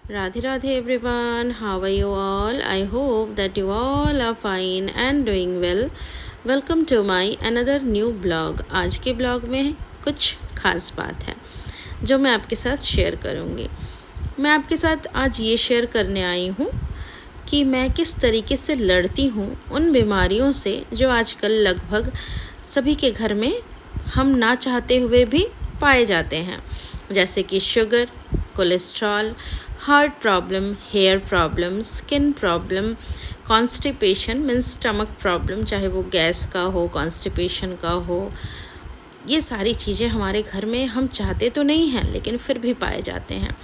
Radhe Radhe everyone, how are you all? I hope that you all are fine and doing well. Welcome to my another new blog. आज के blog में कुछ खास बात है जो मैं आपके साथ शेयर करूँगी। मैं आपके साथ आज ये शेयर करने आई हूँ कि मैं किस तरीके से लड़ती हूँ उन बीमारियों से जो आजकल लगभग सभी के घर में हम ना चाहते हुए भी पाए जाते हैं, जैसे कि sugar, cholesterol, heart problem, hair problem, skin problem, constipation means stomach problem, चाहे वो गैस का हो, कॉन्स्टिपेशन का हो। ये सारी चीज़ें हमारे घर में हम चाहते तो नहीं हैं लेकिन फिर भी पाए जाते हैं।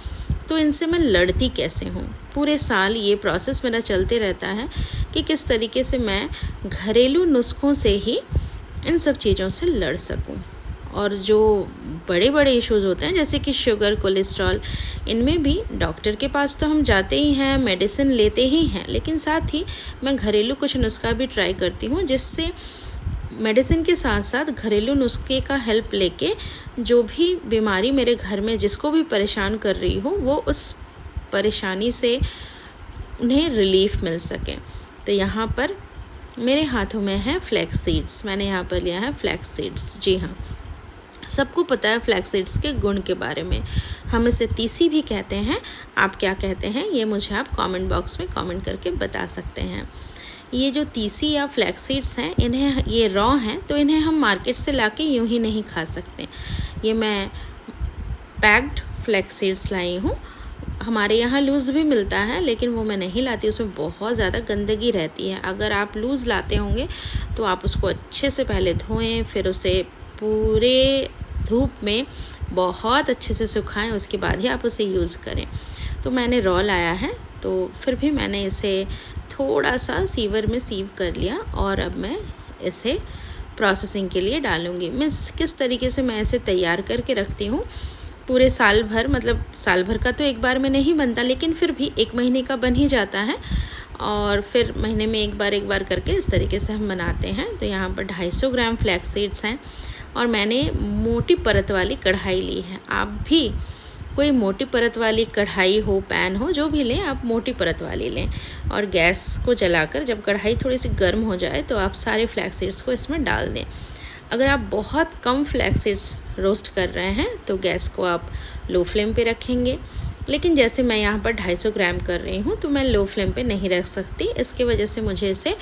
तो इनसे मैं लड़ती कैसे हूँ? पूरे साल ये प्रोसेस मेरा चलते रहता है कि किस तरीके से मैं घरेलू नुस्खों से ही इन सब चीज़ों से लड़ सकूँ। और जो बड़े बड़े इश्यूज़ होते हैं जैसे कि शुगर, कोलेस्ट्रॉल, इनमें भी डॉक्टर के पास तो हम जाते ही हैं, मेडिसिन लेते ही हैं, लेकिन साथ ही मैं घरेलू कुछ नुस्खा भी ट्राई करती हूँ जिससे मेडिसिन के साथ साथ घरेलू नुस्खे का हेल्प लेके जो भी बीमारी मेरे घर में जिसको भी परेशान कर रही हो वो उस परेशानी से उन्हें रिलीफ मिल सके। तो यहाँ पर मेरे हाथों में है फ्लैक्स सीड्स। मैंने यहाँ पर लिया है फ्लैक्स सीड्स। जी हाँ, सबको पता है फ्लैक्स सीड्स के गुण के बारे में। हम इसे तीसी भी कहते हैं। आप क्या कहते हैं ये मुझे आप कमेंट बॉक्स में कमेंट करके बता सकते हैं। ये जो तीसी या फ्लैक्स सीड्स हैं, इन्हें ये रॉ हैं तो इन्हें हम मार्केट से लाके यूं ही नहीं खा सकते। ये मैं पैक्ड फ्लैक्स सीड्स लाई हूँ। हमारे यहाँ लूज़ भी मिलता है लेकिन वो मैं नहीं लाती, उसमें बहुत ज़्यादा गंदगी रहती है। अगर आप लूज़ लाते होंगे तो आप उसको अच्छे से पहले धोएं, फिर उसे पूरे धूप में बहुत अच्छे से सुखाएं, उसके बाद ही आप उसे यूज़ करें। तो मैंने रॉ लाया है तो फिर भी मैंने इसे थोड़ा सा सीवर में सीव कर लिया और अब मैं इसे प्रोसेसिंग के लिए डालूँगी। मैं किस तरीके से मैं इसे तैयार करके रखती हूँ पूरे साल भर, मतलब साल भर का तो एक बार में नहीं बनता लेकिन फिर भी एक महीने का बन ही जाता है और फिर महीने में एक बार करके इस तरीके से हम बनाते हैं। तो यहाँ पर 250 ग्राम फ्लैक्स सीड्स हैं और मैंने मोटी परत वाली कढ़ाई ली है। आप भी कोई मोटी परत वाली कढ़ाई हो, पैन हो, जो भी लें आप मोटी परत वाली लें और गैस को जलाकर जब कढ़ाई थोड़ी सी गर्म हो जाए तो आप सारे फ्लैक्स सीड्स को इसमें डाल दें। अगर आप बहुत कम फ्लैक्स सीड्स रोस्ट कर रहे हैं तो गैस को आप लो फ्लेम पे रखेंगे, लेकिन जैसे मैं यहाँ पर 250 ग्राम कर रही हूँ तो मैं लो फ्लेम पे नहीं रख सकती। इसकी वजह से मुझे इसे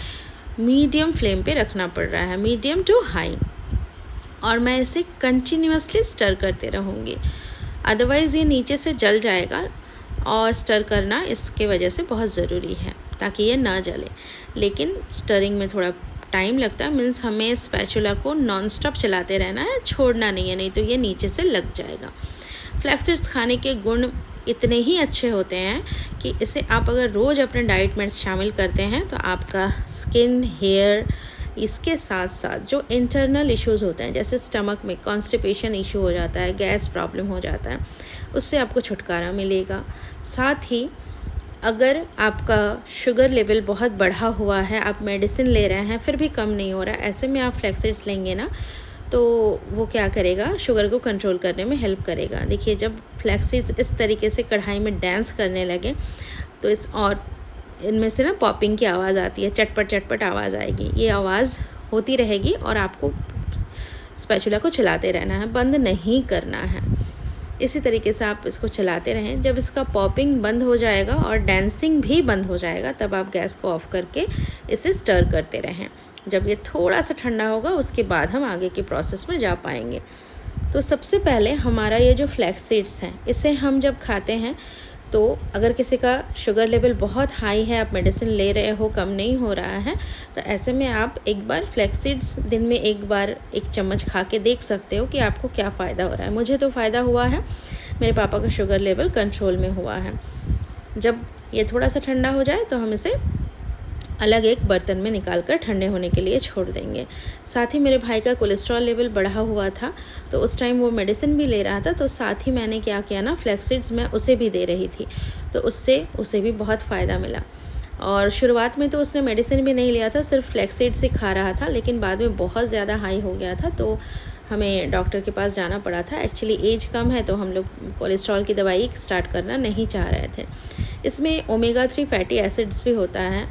मीडियम फ्लेम पे रखना पड़ रहा है, मीडियम टू हाई, और मैं इसे कंटिन्यूसली स्टर करते रहूँगी, अदरवाइज़ ये नीचे से जल जाएगा। और स्टर करना इसके वजह से बहुत ज़रूरी है ताकि ये ना जले, लेकिन स्टरिंग में थोड़ा टाइम लगता है। मीन्स हमें स्पैचुला को नॉन स्टॉप चलाते रहना है, छोड़ना नहीं है, नहीं तो ये नीचे से लग जाएगा। फ्लैक्स सीड्स खाने के गुण इतने ही अच्छे होते हैं कि इसे आप अगर रोज़ अपने डाइट में शामिल करते हैं तो आपका स्किन, हेयर, इसके साथ साथ जो इंटरनल इश्यूज़ होते हैं जैसे स्टमक में कॉन्स्टिपेशन इशू हो जाता है, गैस प्रॉब्लम हो जाता है, उससे आपको छुटकारा मिलेगा। साथ ही अगर आपका शुगर लेवल बहुत बढ़ा हुआ है, आप मेडिसिन ले रहे हैं फिर भी कम नहीं हो रहा है, ऐसे में आप फ्लैक्स सीड्स लेंगे ना तो वो क्या करेगा, शुगर को कंट्रोल करने में हेल्प करेगा। देखिए जब फ्लैक्स सीड्स इस तरीके से कढ़ाई में डांस करने लगे तो इनमें से ना पॉपिंग की आवाज़ आती है, चटपट चटपट आवाज़ आएगी। ये आवाज़ होती रहेगी और आपको स्पैचुला को चलाते रहना है, बंद नहीं करना है। इसी तरीके से आप इसको चलाते रहें। जब इसका पॉपिंग बंद हो जाएगा और डांसिंग भी बंद हो जाएगा तब आप गैस को ऑफ करके इसे स्टर करते रहें। जब ये थोड़ा सा ठंडा होगा उसके बाद हम आगे के प्रोसेस में जा पाएंगे। तो सबसे पहले हमारा ये जो फ्लैक्स सीड्स हैं इसे हम जब खाते हैं तो अगर किसी का शुगर लेवल बहुत हाई है, आप मेडिसिन ले रहे हो, कम नहीं हो रहा है, तो ऐसे में आप एक बार फ्लैक्स सीड्स दिन में एक बार 1 चम्मच खा के देख सकते हो कि आपको क्या फ़ायदा हो रहा है। मुझे तो फ़ायदा हुआ है, मेरे पापा का शुगर लेवल कंट्रोल में हुआ है। जब ये थोड़ा सा ठंडा हो जाए तो हम इसे अलग एक बर्तन में निकाल कर ठंडे होने के लिए छोड़ देंगे। साथ ही मेरे भाई का कोलेस्ट्रॉल लेवल बढ़ा हुआ था तो उस टाइम वो मेडिसिन भी ले रहा था, तो साथ ही मैंने क्या किया ना, फ्लैक्स सीड्स मैं उसे भी दे रही थी, तो उससे उसे भी बहुत फ़ायदा मिला। और शुरुआत में तो उसने मेडिसिन भी नहीं लिया था, सिर्फ फ्लैक्स सीड्स ही खा रहा था, लेकिन बाद में बहुत ज़्यादा हाई हो गया था तो हमें डॉक्टर के पास जाना पड़ा था। एक्चुअली एज कम है तो हम लोग कोलेस्ट्रॉल की दवाई स्टार्ट करना नहीं चाह रहे थे। इसमें ओमेगा 3 फैटी एसिड्स भी होता है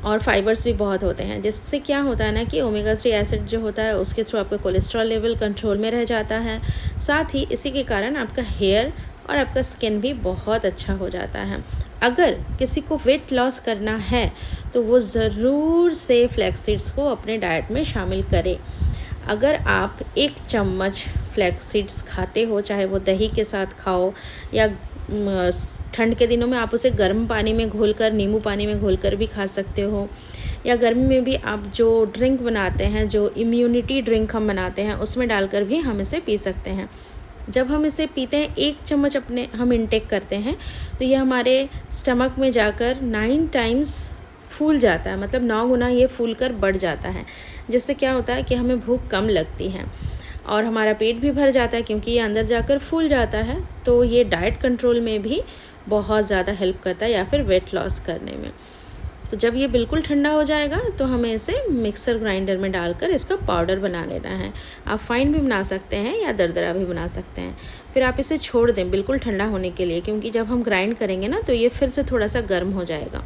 और फाइबर्स भी बहुत होते हैं, जिससे क्या होता है ना कि ओमेगा 3 एसिड जो होता है उसके थ्रू आपका कोलेस्ट्रॉल लेवल कंट्रोल में रह जाता है। साथ ही इसी के कारण आपका हेयर और आपका स्किन भी बहुत अच्छा हो जाता है। अगर किसी को वेट लॉस करना है तो वो ज़रूर से फ्लैक्स सीड्स को अपने डाइट में शामिल करें। अगर आप 1 चम्मच फ्लैक्स सीड्स खाते हो, चाहे वो दही के साथ खाओ या ठंड के दिनों में आप उसे गर्म पानी में घोलकर, नींबू पानी में घोलकर भी खा सकते हो, या गर्मी में भी आप जो ड्रिंक बनाते हैं, जो इम्यूनिटी ड्रिंक हम बनाते हैं, उसमें डालकर भी हम इसे पी सकते हैं। जब हम इसे पीते हैं 1 चम्मच अपने हम इंटेक करते हैं तो ये हमारे स्टमक में जाकर 9 टाइम्स फूल जाता है, मतलब 9 गुना ये फूल कर बढ़ जाता है, जिससे क्या होता है कि हमें भूख कम लगती है और हमारा पेट भी भर जाता है क्योंकि ये अंदर जाकर फूल जाता है। तो ये डाइट कंट्रोल में भी बहुत ज़्यादा हेल्प करता है या फिर वेट लॉस करने में। तो जब ये बिल्कुल ठंडा हो जाएगा तो हमें इसे मिक्सर ग्राइंडर में डालकर इसका पाउडर बना लेना है। आप फाइन भी बना सकते हैं या दरदरा भी बना सकते हैं। फिर आप इसे छोड़ दें बिल्कुल ठंडा होने के लिए, क्योंकि जब हम ग्राइंड करेंगे ना तो ये फिर से थोड़ा सा गर्म हो जाएगा।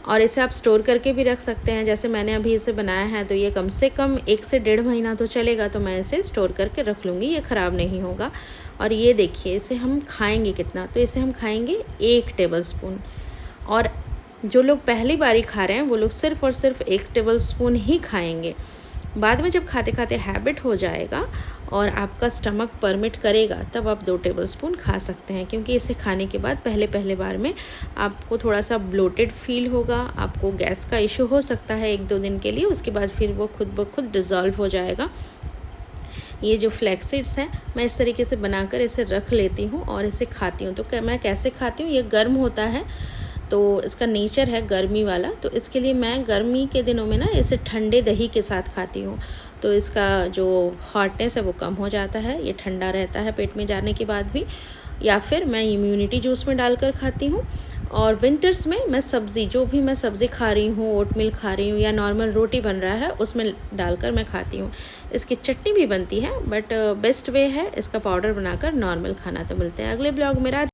और इसे आप स्टोर करके भी रख सकते हैं। जैसे मैंने अभी इसे बनाया है तो ये कम से कम 1 से 1.5 महीना तो चलेगा, तो मैं इसे स्टोर करके रख लूँगी, ये ख़राब नहीं होगा। और ये देखिए इसे हम खाएंगे कितना, तो इसे हम खाएंगे 1 टेबलस्पून। और जो लोग पहली बारी खा रहे हैं वो लोग सिर्फ़ और सिर्फ 1 टेबलस्पून ही खाएंगे। बाद में जब खाते खाते हैबिट हो जाएगा और आपका स्टमक परमिट करेगा तब आप 2 टेबलस्पून खा सकते हैं, क्योंकि इसे खाने के बाद पहले बार में आपको थोड़ा सा ब्लोटेड फील होगा, आपको गैस का इशू हो सकता है 1-2 दिन के लिए, उसके बाद फिर वो खुद ब खुद डिज़ोल्व हो जाएगा। ये जो फ्लैक्स सीड्स हैं मैं इस तरीके से बनाकर इसे रख लेती हूँ और इसे खाती हूँ। तो मैं कैसे खाती हूँ, ये गर्म होता है तो इसका नेचर है गर्मी वाला, तो इसके लिए मैं गर्मी के दिनों में ना इसे ठंडे दही के साथ खाती हूँ। तो इसका जो हॉटनेस है वो कम हो जाता है, ये ठंडा रहता है पेट में जाने के बाद भी। या फिर मैं इम्यूनिटी जूस में डालकर खाती हूँ। और विंटर्स में मैं सब्ज़ी, जो भी मैं सब्ज़ी खा रही हूँ, ओटमील खा रही हूँ या नॉर्मल रोटी बन रहा है उसमें डालकर मैं खाती हूँ। इसकी चटनी भी बनती है, बट बेस्ट वे है इसका पाउडर बनाकर नॉर्मल खाना। तो मिलते हैं अगले ब्लॉग में।